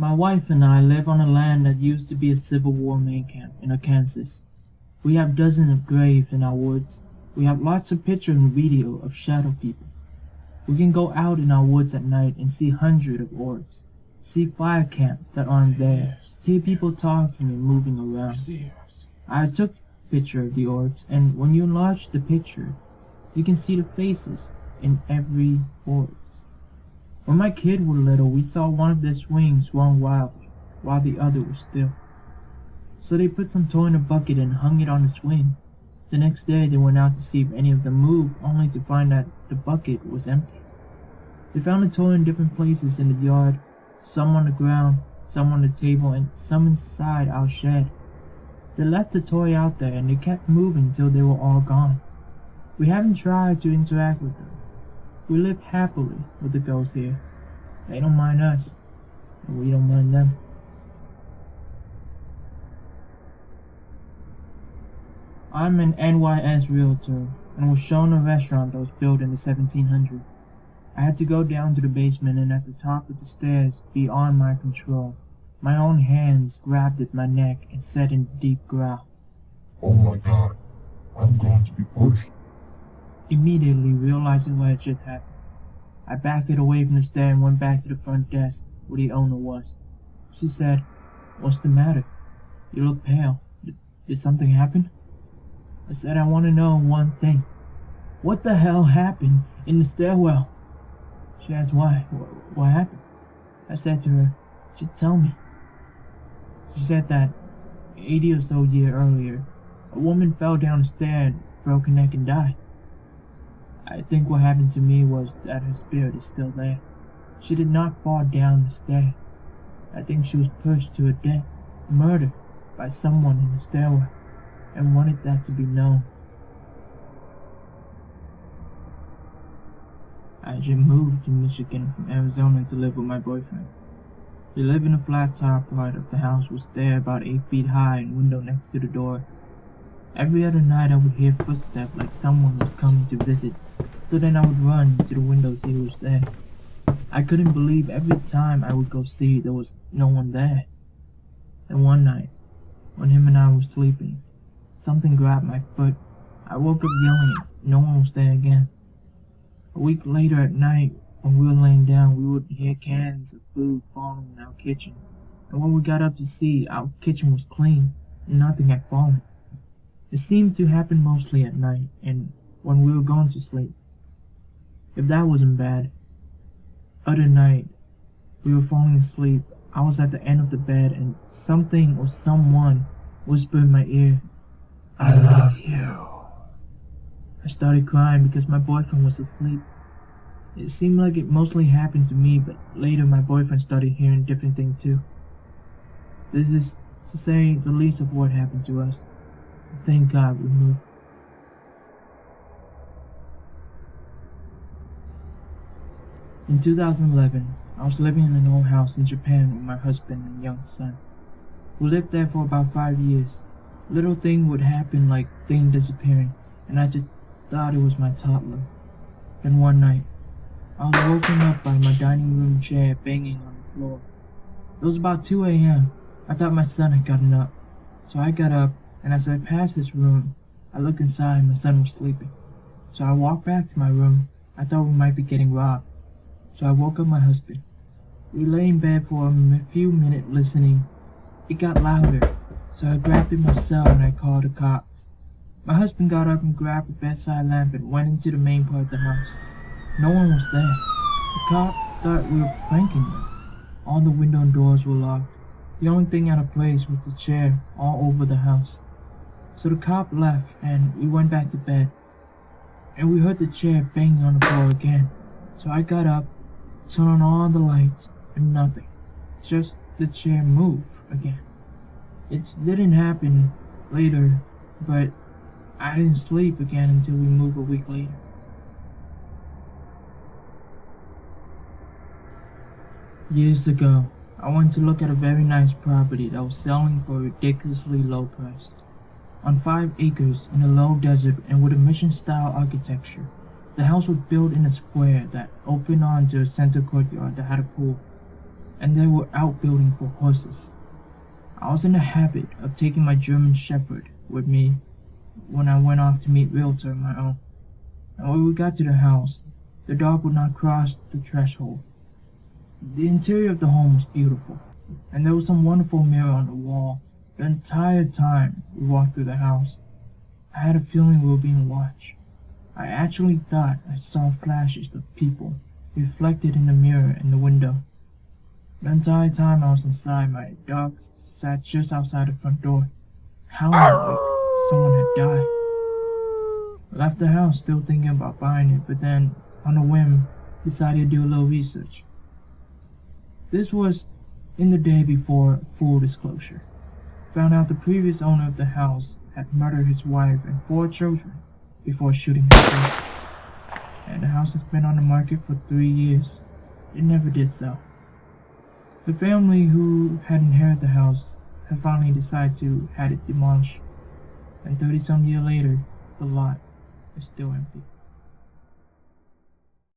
My wife and I live on a land that used to be a Civil War main camp in Arkansas. We have dozens of graves in our woods. We have lots of pictures and video of shadow people. We can go out in our woods at night and see hundreds of orbs, see fire camps that aren't there, hear people talking and moving around. I took a picture of the orbs, and when you enlarge the picture, you can see the faces in every orbs. When my kids were little, we saw one of their swings swung wildly, while the other was still. So they put some toy in a bucket and hung it on the swing. The next day they went out to see if any of them moved, only to find that the bucket was empty. They found the toy in different places in the yard, some on the ground, some on the table, and some inside our shed. They left the toy out there and they kept moving until they were all gone. We haven't tried to interact with them. We live happily with the ghosts here. They don't mind us, and we don't mind them. I'm an NYS realtor and was shown a restaurant that was built in the 1700s. I had to go down to the basement, and at the top of the stairs, beyond my control, my own hands grabbed at my neck and said in a deep growl, "Oh my God, I'm going to be pushed." Immediately realizing what had just happened, I backed it away from the stair and went back to the front desk where the owner was. She said, "What's the matter? You look pale. Did something happen?" I said, "I want to know one thing. What the hell happened in the stairwell?" She asked why. What happened? I said to her, "Just tell me." She said that 80 or so years earlier, a woman fell down the stair, broke her neck and died. I think what happened to me was that her spirit is still there. She did not fall down the stair. I think she was pushed to her death, murdered by someone in the stairwell, and wanted that to be known. I just moved to Michigan from Arizona to live with my boyfriend. We live in a flat top part of the house with stair about 8 feet high and window next to the door. Every other night I would hear footsteps like someone was coming to visit, so then I would run to the window to see who was there. I couldn't believe every time I would go see there was no one there. And one night, when him and I were sleeping, something grabbed my foot. I woke up yelling, no one was there again. A week later at night, when we were laying down, we would hear cans of food falling in our kitchen. And when we got up to see, our kitchen was clean, and nothing had fallen. It seemed to happen mostly at night, and when we were going to sleep. If that wasn't bad, other night, we were falling asleep. I was at the end of the bed, and something or someone whispered in my ear, "I love you." I started crying because my boyfriend was asleep. It seemed like it mostly happened to me, but later my boyfriend started hearing different things too. This is, to say the least, of what happened to us. Thank God we moved. In 2011, I was living in an old house in Japan with my husband and young son. We lived there for about 5 years. Little thing would happen like thing disappearing, and I just thought it was my toddler. Then one night, I was woken up by my dining room chair banging on the floor. It was about 2 a.m. I thought my son had gotten up, so I got up, and as I passed his room, I looked inside and my son was sleeping. So I walked back to my room. I thought we might be getting robbed. So I woke up my husband. We lay in bed for a few minutes listening. It got louder, so I grabbed it myself and I called the cops. My husband got up and grabbed a bedside lamp and went into the main part of the house. No one was there. The cop thought we were pranking them. All the windows and doors were locked. The only thing out of place was the chair all over the house. So the cop left and we went back to bed. And we heard the chair banging on the floor again. So I got up, turned on all the lights, and nothing. Just the chair moved again. It didn't happen later, but I didn't sleep again until we moved a week later. Years ago, I went to look at a very nice property that was selling for a ridiculously low price. On 5 acres in a low desert and with a mission-style architecture, the house was built in a square that opened onto a center courtyard that had a pool. and there were outbuildings for horses. I was in the habit of taking my German Shepherd with me when I went off to meet realtor on my own, and when we got to the house, the dog would not cross the threshold. The interior of the home was beautiful, and there was some wonderful mirror on the wall. The entire time we walked through the house, I had a feeling we were being watched. I actually thought I saw flashes of people reflected in the mirror in the window. The entire time I was inside, my dog sat just outside the front door, howling like someone had died. I left the house still thinking about buying it, but then, on a whim, decided to do a little research. This was in the day before full disclosure. Found out the previous owner of the house had murdered his wife and 4 children before shooting himself. And the house has been on the market for 3 years. It never did sell. The family who had inherited the house had finally decided to have it demolished, and 30-some years later, the lot is still empty.